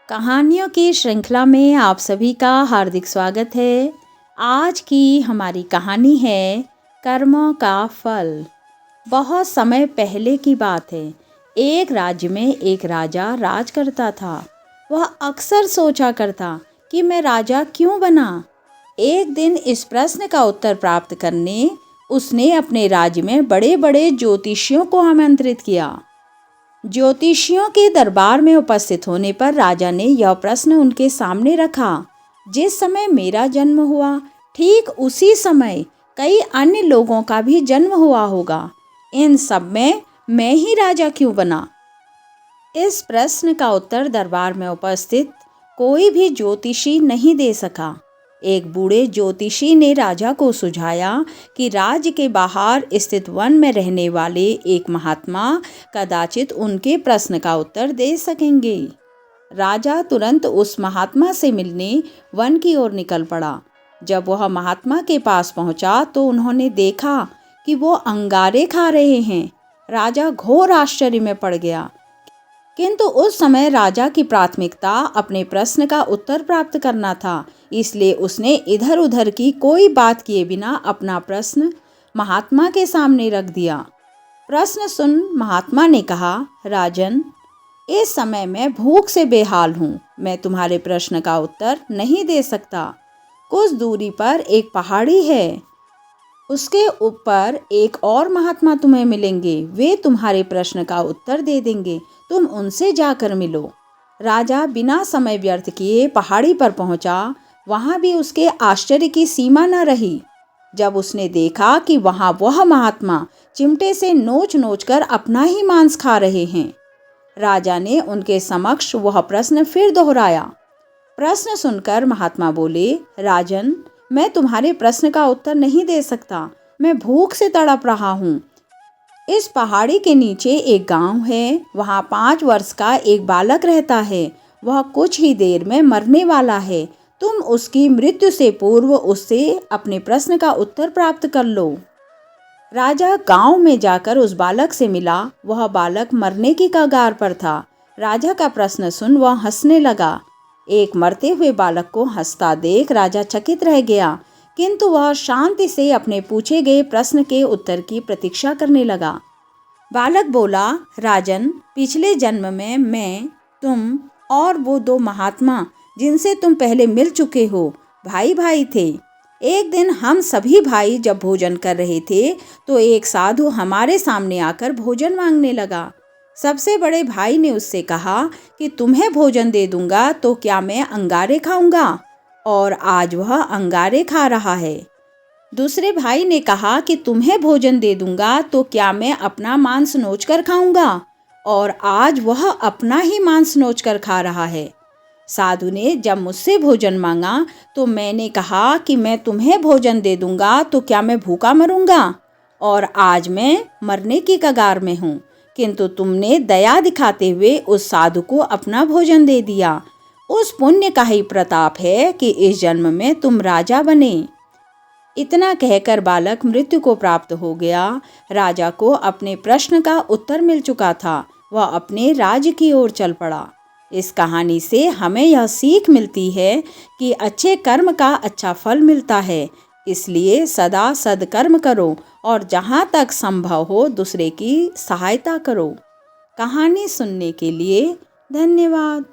कहानियों की श्रृंखला में आप सभी का हार्दिक स्वागत है। आज की हमारी कहानी है कर्मों का फल। बहुत समय पहले की बात है। एक राज्य में एक राजा राज करता था। वह अक्सर सोचा करता कि मैं राजा क्यों बना। एक दिन इस प्रश्न का उत्तर प्राप्त करने उसने अपने राज्य में बड़े बड़े ज्योतिषियों को आमंत्रित किया। ज्योतिषियों के दरबार में उपस्थित होने पर राजा ने यह प्रश्न उनके सामने रखा, जिस समय मेरा जन्म हुआ ठीक उसी समय कई अन्य लोगों का भी जन्म हुआ होगा। इन सब में मैं ही राजा क्यों बना। इस प्रश्न का उत्तर दरबार में उपस्थित कोई भी ज्योतिषी नहीं दे सका। एक बूढ़े ज्योतिषी ने राजा को सुझाया कि राज्य के बाहर स्थित वन में रहने वाले एक महात्मा कदाचित उनके प्रश्न का उत्तर दे सकेंगे। राजा तुरंत उस महात्मा से मिलने वन की ओर निकल पड़ा। जब वह महात्मा के पास पहुंचा तो उन्होंने देखा कि वो अंगारे खा रहे हैं। राजा घोर आश्चर्य में पड़ गया, किंतु उस समय राजा की प्राथमिकता अपने प्रश्न का उत्तर प्राप्त करना था, इसलिए उसने इधर उधर की कोई बात किए बिना अपना प्रश्न महात्मा के सामने रख दिया। प्रश्न सुन महात्मा ने कहा, राजन, इस समय मैं भूख से बेहाल हूँ। मैं तुम्हारे प्रश्न का उत्तर नहीं दे सकता। कुछ दूरी पर एक पहाड़ी है, उसके ऊपर एक और महात्मा तुम्हें मिलेंगे। वे तुम्हारे प्रश्न का उत्तर दे देंगे। तुम उनसे जाकर मिलो। राजा बिना समय व्यर्थ किए पहाड़ी पर पहुंचा। वहां भी उसके आश्चर्य की सीमा न रही जब उसने देखा कि वहां वह महात्मा चिमटे से नोच नोच कर अपना ही मांस खा रहे हैं। राजा ने उनके समक्ष वह प्रश्न फिर दोहराया। प्रश्न सुनकर महात्मा बोले, राजन, मैं तुम्हारे प्रश्न का उत्तर नहीं दे सकता। मैं भूख से तड़प रहा हूँ। इस पहाड़ी के नीचे एक गांव है। वहाँ 5 वर्ष का एक बालक रहता है। वह कुछ ही देर में मरने वाला है। तुम उसकी मृत्यु से पूर्व उससे अपने प्रश्न का उत्तर प्राप्त कर लो। राजा गांव में जाकर उस बालक से मिला। वह बालक मरने की कगार पर था। राजा का प्रश्न सुन वह हंसने लगा। एक मरते हुए बालक को हंसता देख राजा चकित रह गया, किंतु वह शांति से अपने पूछे गए प्रश्न के उत्तर की प्रतीक्षा करने लगा। बालक बोला, राजन, पिछले जन्म में मैं, तुम और वो 2 महात्मा जिनसे तुम पहले मिल चुके हो भाई भाई थे। एक दिन हम सभी भाई जब भोजन कर रहे थे तो एक साधु हमारे सामने आकर भोजन मांगने लगा। सबसे बड़े भाई ने उससे कहा कि तुम्हें भोजन दे दूंगा तो क्या मैं अंगारे खाऊंगा, और आज वह अंगारे खा रहा है। दूसरे भाई ने कहा कि तुम्हें भोजन दे दूंगा तो क्या मैं अपना मांस नोचकर खाऊंगा, और आज वह अपना ही मांस नोचकर खा रहा है। साधु ने जब मुझसे भोजन मांगा तो मैंने कहा कि मैं तुम्हें भोजन दे दूंगा तो क्या मैं भूखा मरूंगा, और आज मैं मरने की कगार में हूँ। किंतु तुमने दया दिखाते हुए उस साधु को अपना भोजन दे दिया। उस पुण्य का ही प्रताप है कि इस जन्म में तुम राजा बने। इतना कहकर बालक मृत्यु को प्राप्त हो गया। राजा को अपने प्रश्न का उत्तर मिल चुका था। वह अपने राज्य की ओर चल पड़ा। इस कहानी से हमें यह सीख मिलती है कि अच्छे कर्म का अच्छा फल मिलता है। इसलिए सदा सद्कर्म करो और जहाँ तक संभव हो दूसरे की सहायता करो। कहानी सुनने के लिए धन्यवाद।